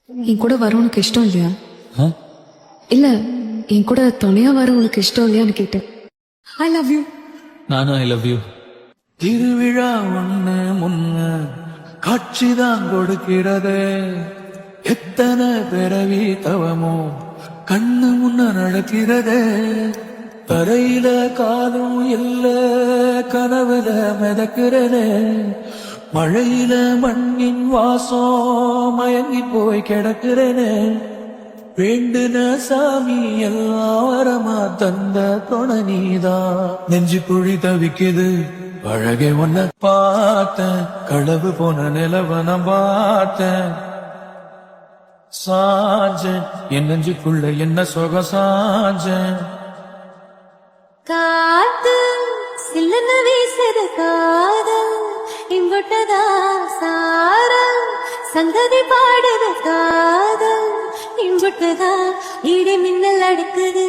என் கூட வர உனக்கு இஷ்டம் இல்லையா? ஆ? இல்ல, என் கூட துணையா வர உனக்கு இஷ்டம் இல்லையான்னு கேட்டேன். I love you. நானும் ஐ லவ் யூ. திருவிழா ஒண்ணு முன்ன காட்சிதான் கொடுக்கிறது. எத்தனை பிறவி தவமோ கண்ணு முன்ன நடக்கிறது. தரையில காலும் இல்ல, கனவுல மிதக்கிறது. மழையில மண்ணின் வாசம் மயங்கி போய் கிடக்கிறேனே. வேண்டுன சாமி எல்லாம் வரமா தந்த துணை நீதான். நெஞ்சு குழி தவிக்குது அழகே ஒன்ன பார்த்தேன். களவு போன நிலவன பார்த்தேன். சாஞ்சேன் என் நெஞ்சுக்குள்ள என்ன சொக சாஞ்சேன். காத்து சில்லுன்னு வீசுது காதல் இம்புட்டதா சாரம் சங்கதி பாடுது காதல் இம்புட்டதா இடி மின்னல் அடிக்குது